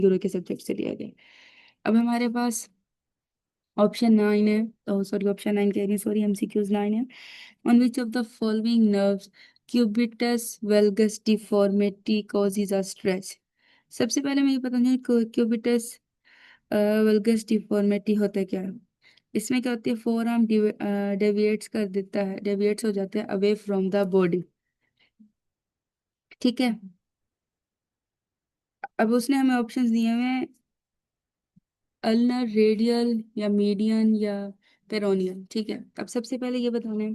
Euro के subject से लिया गया। अब हमारे पास ऑप्शन 9 है, तो सॉरी ऑप्शन 9 कह रही हूँ, सॉरी एमसीक्यूज 9 है। On which of the following nerves cubitus valgus deformity causes a stretch. सबसे पहले मैं ये पता नहीं क्यूबिटस वेलगस डिफॉर्मिटी होता है क्या है। इसमें क्या होती है, फोर आर्म डेविएट्स कर देता है, डेविएट्स हो जाते हैं अवे फ्रॉम द बॉडी। ठीक है, अब उसने हमें ऑप्शंस दिए हुए हैं, अल्नर, रेडियल या मीडियन या पेरोनियल। ठीक है, अब सबसे पहले ये बताना है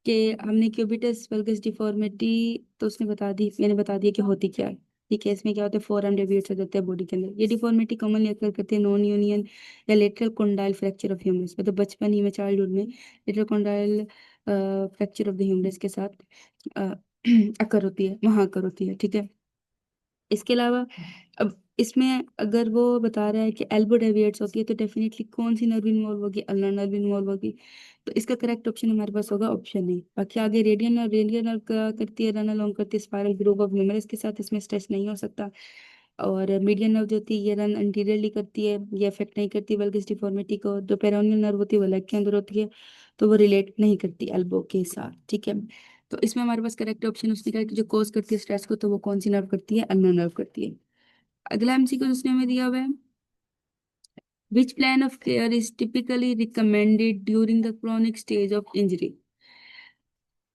कि हमने क्यूबिटस वल्गस डिफॉर्मिटी, तो उसने बता दी, मैंने बता दिया कि होती क्या है। ठीक है, इसमें क्या होता है, फोर आर्म डेविएट्स हो जाते हैं बॉडी के अंदर। ये डिफॉर्मिटी कॉमनली अकर करती है नॉन यूनियन या lateral condyle fracture of humerus, मतलब बचपन ही में, चाइल्डहुड में lateral condyle fracture of the humerus के साथ अकर होती है, वहां अकर होती है। ठीक है, इसके अलावा अब इसमें अगर वो बता रहा है कि एल्बो डेविएट्स होती है, तो डेफिनेटली कौन सी नर्व इन्वॉल्व होगी, अल्नर नर्व इन्वॉल्व होगी। तो इसका करेक्ट ऑप्शन हमारे पास होगा ऑप्शन ए। बाकी आगे रेडियल नर्व, रेडियल नर्व का करती है, रन अलोंग करती है स्पाइरल ग्रूव ऑफ ह्यूमरस के साथ, इसमें स्ट्रेच नहीं हो सकता। और मीडियन नर्व जो होती है ये रन अंटीरियरली करती है, ये अफेक्ट नहीं करती वल्गस डिफॉर्मिटी को। जो पेरोनियल नर्व होती है वो लेग के अंदर होती है, तो वो रिलेट नहीं करती एल्बो के साथ। ठीक है, तो इसमें हमारे पास करेक्ट ऑप्शन उसने कहा कि जो कॉज करती है स्ट्रेस को, तो वो कौन सी नर्व करती है, अल्नर नर्व करती है। अगला एमसीक्यू उसने हमें दिया हुआ है, विच plan of care is typically recommended during the chronic stage of injury.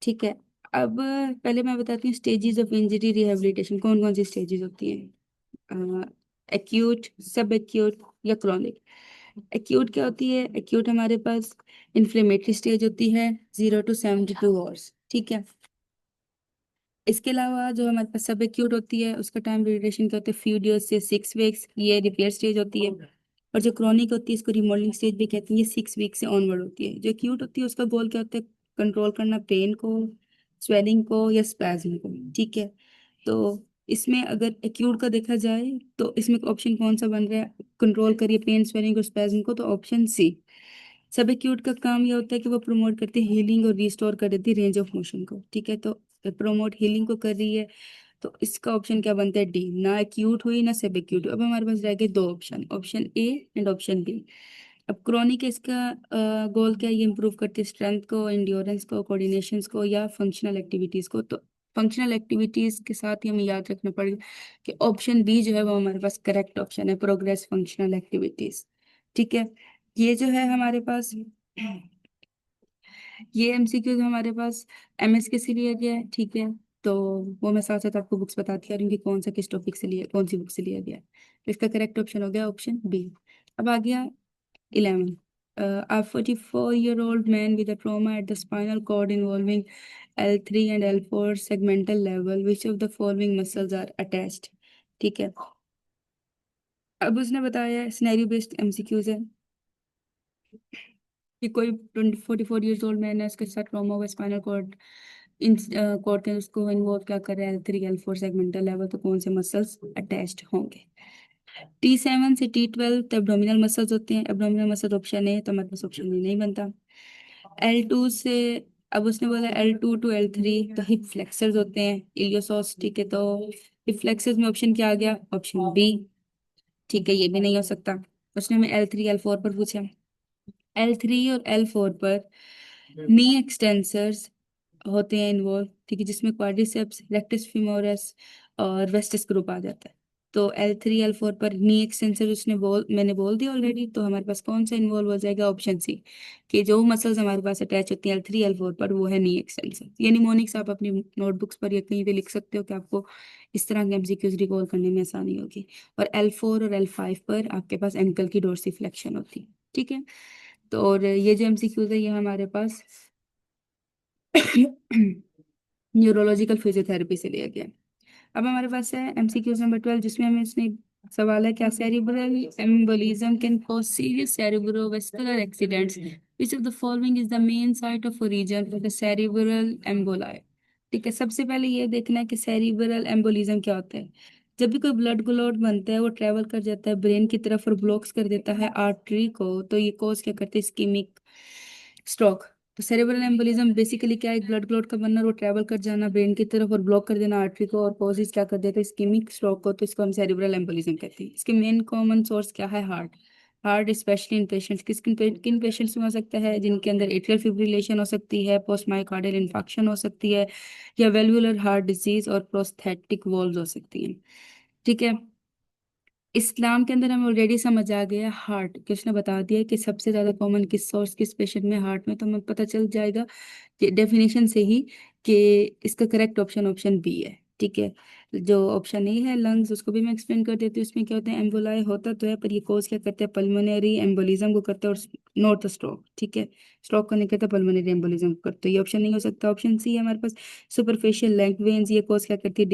ठीक है, अब पहले मैं बताती हूँ स्टेजेस ऑफ इंजरी रिहेबिलिटेशन कौन कौन सी स्टेजेस होती हैं, एक्यूट, सब एक्यूट या क्रॉनिक। एक्यूट क्या होती है, एक्यूट हमारे पास इन्फ्लेमेटरी स्टेज होती है 0 to 72 आवर्स। ठीक है, इसके अलावा जो हमारे पास सब एक्यूट होती है उसका टाइम ड्यूरेशन क्या होता है, फ्यू डेज से 6 वीक्स, ये रिपेयर स्टेज होती है। और जो क्रॉनिक होती है इसको रिमॉडलिंग स्टेज भी कहते हैं, ये 6 वीक से ऑनवर्ड होती है। जो एक्यूट होती है उसका गोल क्या होता है, कंट्रोल करना पेन को, स्वेलिंग को या स्पैज्म को। ठीक है, तो इसमें अगर एक्यूट का देखा जाए तो इसमें ऑप्शन कौन सा बन रहा है, कंट्रोल करिए पेन, स्वेलिंग और स्पैज्म को, तो ऑप्शन सी। सब एक्यूट का काम ये होता है कि वो प्रमोट करती है हीलिंग और रिस्टोर कर देती है रेंज ऑफ मोशन को। ठीक है, तो प्रमोट हीलिंग को कर रही है, तो इसका ऑप्शन क्या बनता है, डी। ना एक्यूट हुई ना सब एक्यूट। अब हमारे पास रह गए दो option, option A and option B. अब क्रॉनिक इसका गोल क्या है, ये इंप्रूव करती है स्ट्रेंथ को, एंड्योरेंस को, कोऑर्डिनेशन को या फंक्शनल एक्टिविटीज को। तो फंक्शनल एक्टिविटीज के साथ ही हमें याद रखना पड़ेगा कि ऑप्शन बी जो है वो हमारे पास करेक्ट ऑप्शन है, प्रोग्रेस फंक्शनल एक्टिविटीज। ठीक है, ये जो है हमारे पास, ये एमसीक्यू हमारे पास एमएस के से लिया गया है। ठीक है, तो वो मैं साथ साथ आपको बुक्स बताती आ रही हूँ कि कौन सा किस टॉपिक से लिया, कौन सी बुक से लिया गया है। तो इसका करेक्ट ऑप्शन हो गया ऑप्शन बी। अब आ गया 11, a 44-year-old man with a trauma at the spinal cord involving L3 and L4 segmental level, which of the following muscles are attached। ठीक है, अब उसने बताया सिनेरियो बेस्ड एमसीक्यूज है कि कोई 44 ईयर्स ओल्ड मैन है, उसके साथ ट्रॉमा हुआ स्पाइनल कॉर्ड, इन कॉर्ड के उसको इन्वॉल्व क्या कर रहा है, L3 L4 सेगमेंटल लेवल, तो कौन से मसल्स अटैच्ड होंगे। T7 से T12 तो एब्डोमिनल मसल्स होते हैं, एब्डोमिनल मसल ऑप्शन है, तो हमारे पास ऑप्शन में नहीं बनता। L2 से, अब उसने बोला L2 to L3 तो हिप फ्लेक्सर्स होते हैं, इलियोसॉस। ठीक है, तो हिप फ्लेक्सर्स में ऑप्शन क्या आ गया, ऑप्शन बी। ठीक है, ये भी नहीं हो सकता। उसने हमें L3 L4 पर पूछा, L3 और L4 पर नी एक्सटेंसर्स होते हैं इन्वॉल्व। ठीक है, जिसमें क्वाड्रिसेप्स, रेक्टस फीमोरस और वेस्टिस ग्रुप आ जाता है। तो L3 L4 पर नी एक्सटेंसर उसने मैंने बोल दिया ऑलरेडी, तो हमारे पास कौन सा इन्वॉल्व हो जाएगा, ऑप्शन सी, कि जो मसल्स हमारे पास अटैच होती हैं L3 L4 पर वो है नी एक्सटेंसर। ये निमोनिक्स आप अपनी नोटबुक्स पर या कहीं पे लिख सकते हो कि आपको इस तरह के एमसीक्यूज रिकॉल करने में आसानी होगी। और L4 और L5 पर आपके पास एंकल की डोर्सिफ्लेक्शन होती है। ठीक है, तो और ये जो एमसीक्यूज है ये हमारे पास न्यूरोलॉजिकल फिजियोथेरेपी से लिया गया है। अब हमारे पास है एमसीक्यूज नंबर 12, जिसमें हमें इसने सवाल है, क्या cerebral embolism can cause serious cerebrovascular accidents, which of the following is the main site of origin for the cerebral emboli. ठीक है, सबसे पहले ये देखना है कि सेरिब्रल एम्बोलिज्म क्या होता है। जब भी कोई ब्लड क्लॉट बनता है वो ट्रेवल कर जाता है ब्रेन की तरफ और ब्लॉक्स कर देता है आर्टरी को, तो ये कॉज क्या करते हैं, इस्कीमिक स्ट्रोक। तो सेरेब्रल एम्बोलिज्म बेसिकली क्या है, एक ब्लड क्लॉट का बनना, वो ट्रैवल कर जाना ब्रेन की तरफ और ब्लॉक कर देना आर्टरी को, और कॉजेज क्या कर देता है इस्केमिक स्ट्रोक को, तो इसको हम सेरेब्रल एम्बोलिज्म कहते हैं। इसके मेन कॉमन सोर्स क्या है, heart. Heart specially in patients, किन पेशेंट्स में हो सकता है, जिनके अंदर एट्रियल फिब्रिलेशन हो सकती है, पोस्ट मायोकार्डियल इन्फेक्शन हो सकती है, या वेल्वुलर हार्ट डिजीज और प्रोस्थेटिक वॉल्व हो सकती है। ठीक है। इस्लाम के अंदर हमें ऑलरेडी समझ आ गया हार्ट, कि उसने बता दिया कि सबसे ज्यादा कॉमन किस सोर्स किस पेशेंट में, हार्ट में, तो हमें पता चल जाएगा डेफिनेशन से ही कि इसका करेक्ट ऑप्शन ऑप्शन बी है। ठीक है। जो ऑप्शन ए है लंग्स, उसको भी मैं एक्सप्लेन कर देती हूँ। उसमें क्या होता है, एम्बोलाई होता तो है, पर ये कोज क्या करते हैं, पल्मोनरी एम्बोलिज्म को करते हैं और नॉट स्ट्रोक। ठीक है। स्ट्रोक को नहीं करता, पल्मोनरी एम्बोलिज्म को करते हैं। ये ऑप्शन नहीं हो सकता। ऑप्शन सी है हमारे पास सुपरफिशियल लेग वेन्स, ये कोज क्या करती है,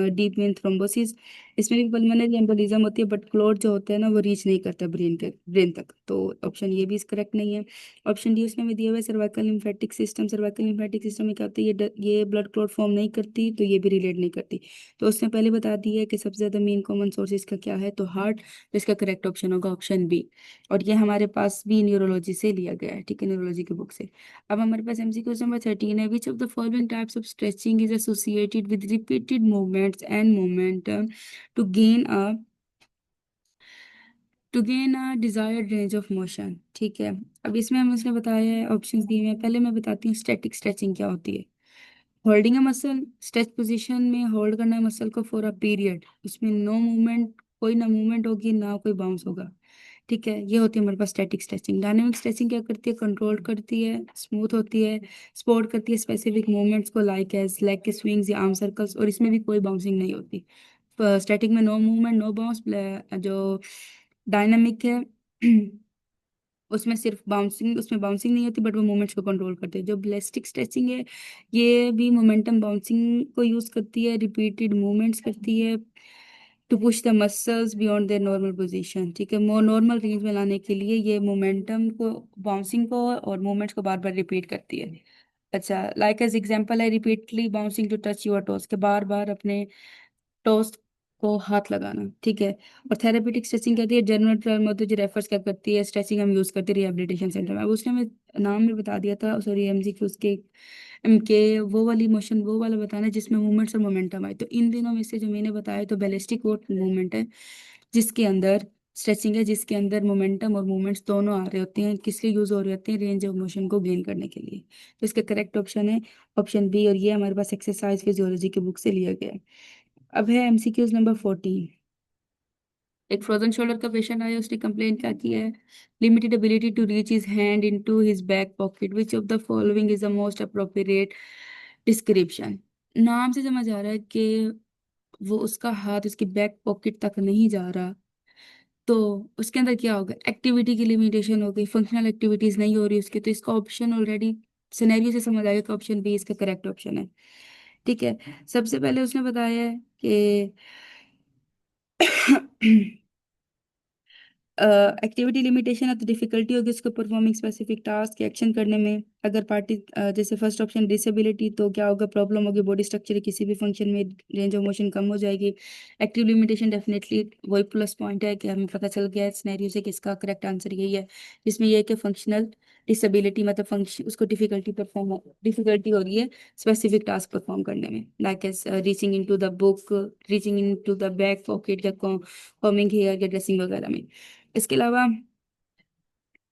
डीप वेन थ्रोम्बोसिस। इसमें भी पल्मोनरी एम्बोलिज्म होती है, बट क्लॉट जो होता है ना वो रीच नहीं करता ब्रेन तक, तो ऑप्शन ये भी करेक्ट नहीं है। ऑप्शन डी उसमें भी दिया हुआ है cervical lymphatic system. Cervical lymphatic system में क्या होता है, ये ब्लड क्लॉट फॉर्म नहीं करती, तो ये भी रिलेट नहीं करती। तो उसने पहले बता दिया है कि सबसे ज्यादा मेन कॉमन सोर्सेज का क्या है, तो हार्ट। तो इसका करेक्ट ऑप्शन होगा ऑप्शन बी। और ये हमारे पास भी न्यूरोलॉजी से लिया गया है, ठीक है, न्यूरोलॉजी की बुक से। अब हमारे पास एमसीक्यू नंबर 13 है, which of the following types of stretching is associated with repeated movements and momentum to gain a desired range of motion. ठीक है। अब इसमें हम उसने बताया है, ऑप्शंस दिए हुए हैं। पहले मैं बताती हूँ स्टैटिक स्ट्रेचिंग क्या होती है। Holding a muscle, stretch position में होल्ड करना है मसल को फॉर अ पीरियड, उसमें नो मूवमेंट, कोई ना मूवमेंट होगी ना कोई बाउंस होगा। ठीक है, ये होती है हमारे पास स्टैटिक स्ट्रेचिंग। डायनेमिक स्ट्रेचिंग क्या करती है, कंट्रोल करती है, स्मूथ होती है, सपोर्ट करती है स्पेसिफिक मूवमेंट्स को, लाइक एज लेग के स्विंग्स या आर्म सर्कल्स, और इसमें भी कोई बाउंसिंग नहीं होती। स्टैटिक में नो मूवमेंट नो बाउंस। जो डायनामिक है उसमें सिर्फ बाउंसिंग, उसमें बाउंसिंग नहीं होती, बट वो मूवमेंट्स को कंट्रोल करते हैं। जो ब्लेस्टिक स्ट्रेचिंग है, ये भी मोमेंटम बाउंसिंग को यूज करती है, रिपीटेड मूवमेंट्स करती है to push the muscles beyond their normal position. ठीक है, मोर नॉर्मल रेंज में लाने के लिए ये मोमेंटम को, बाउंसिंग को और मूवमेंट्स को बार बार रिपीट करती है। अच्छा, लाइक एज एग्जांपल है repeatedly bouncing to touch your toes, के बार बार अपने टोस्ट को हाथ लगाना। ठीक है। और थेरेपेटिक स्ट्रेचिंग कहती है, जनरल टर्म होती है जो रेफर्स क्या करती है, स्ट्रेचिंग हम यूज करते हैं रिहेबिलिटेशन सेंटर में। अब उसने हमें नाम में बता दिया था, सॉरी एमसीक्यू उसके के वो वाली मोशन, वो वाला बताना है जिसमें मूवमेंट्स और मोमेंटम आए। तो इन दिनों में से जो मैंने बताया, तो बैलिस्टिक वो मूवमेंट है जिसके अंदर स्ट्रेचिंग है, जिसके अंदर मोमेंटम और मूवमेंट्स दोनों आ रहे होते हैं, किस लिए यूज हो रहे होते हैं, रेंज ऑफ मोशन को गेन करने के लिए। तो इसका करेक्ट ऑप्शन है ऑप्शन बी, और ये हमारे पास एक्सरसाइज फिजियोलॉजी की बुक से लिया गया है। अब है एमसीक्यूज नंबर 14। एक फ्रोजन शोल्डर का पेशेंट आया, उसने कंप्लेन क्या किया है, limited ability to reach his hand into his back pocket, which of the following is the most appropriate description. नाम से समझ आ रहा है कि वो उसका हाथ उसकी बैक पॉकेट तक नहीं जा रहा, तो उसके अंदर क्या होगा, एक्टिविटी की लिमिटेशन हो गई, फंक्शनल एक्टिविटीज नहीं हो रही उसकी, तो इसका ऑप्शन ऑलरेडी सिनेरियो से समझ आएगा कि ऑप्शन बी इसका करेक्ट ऑप्शन है। ठीक है। सबसे पहले उसने बताया है कि एक्टिविटी लिमिटेशन है, तो डिफिकल्टी होगी उसको परफॉर्मिंग स्पेसिफिक टास्क एक्शन करने में। अगर पार्टी जैसे फर्स्ट ऑप्शन डिसेबिलिटी, तो क्या होगा, प्रॉब्लम होगी बॉडी स्ट्रक्चर किसी भी फंक्शन में, रेंज ऑफ मोशन कम हो जाएगी। एक्टिव लिमिटेशन डेफिनेटली वही प्लस पॉइंट है कि हमें पता चल गया है सिनेरियो से कि इसका करेक्ट आंसर यही है, जिसमें यह है कि फंक्शनल डिसेबिलिटी मतलब फंक्शन, उसको डिफिकल्टी हो रही है स्पेसिफिक टास्क परफॉर्म करने में, like as reaching into the book, reaching into the back pocket, या कॉमिंग हेयर या ड्रेसिंग वगैरह में। इसके अलावा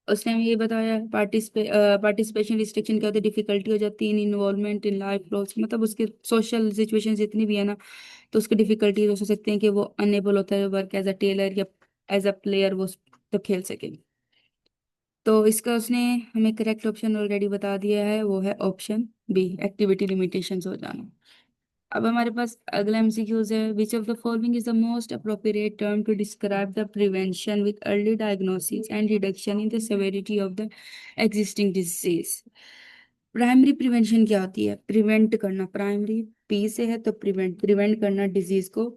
उसने हमें ये बताया पार्टिसिपेशन रिस्ट्रिक्शन क्या होती है, डिफिकल्टी हो जाती है इन इन्वॉल्वमेंट इन लाइफ प्रोसेस, मतलब उसके सोशल सिचुएशन जितनी भी है ना, तो उसकी डिफिकल्टीज हो सकते हैं कि वो अनएबल होता है वर्क एज अ टेलर या एज अ प्लेयर वो तो खेल सके। तो इसका उसने हमें करेक्ट ऑप्शन ऑलरेडी बता दिया है, वो है ऑप्शन बी, एक्टिविटी लिमिटेशंस हो जाना। अब हमारे पास अगला एमसीक्यूज है, which of the following is the most appropriate term to describe the prevention with early diagnosis and reduction in the severity of the existing disease. Primary prevention क्या होती है, prevent करना, प्राइमरी पी से है तो prevent, prevent करना disease को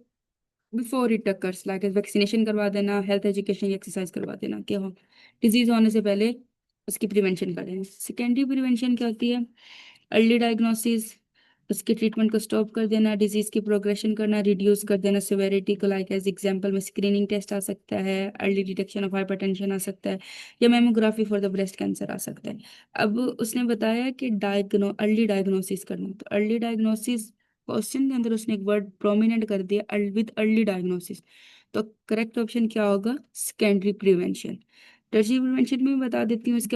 before it occurs, like vaccination करवा देना, हेल्थ एजुकेशन एक्सरसाइज करवा देना, क्या हो डिजीज होने से पहले उसकी प्रिवेंशन कर देना। सेकेंडरी प्रिवेंशन क्या होती है, अर्ली डायग्नोसिस, उसके ट्रीटमेंट को स्टॉप कर देना, डिजीज की प्रोग्रेशन करना, रिड्यूस कर देना सिवेरिटी को, लाइक एज एग्जांपल में स्क्रीनिंग टेस्ट आ सकता है, अर्ली डिटेक्शन ऑफ हाइपरटेंशन आ सकता है, या mammography for the breast cancer आ सकता है। अब उसने बताया कि अर्ली डायग्नोसिस करना, तो अर्ली डायग्नोसिस क्वेश्चन के अंदर उसने एक वर्ड प्रोमिनेंट कर दिया, विद अर्ली डायग्नोसिस। तो करेक्ट ऑप्शन क्या होगा? Secondary prevention. टर्शियरी प्रिवेंशन में बता देती हूँ इसके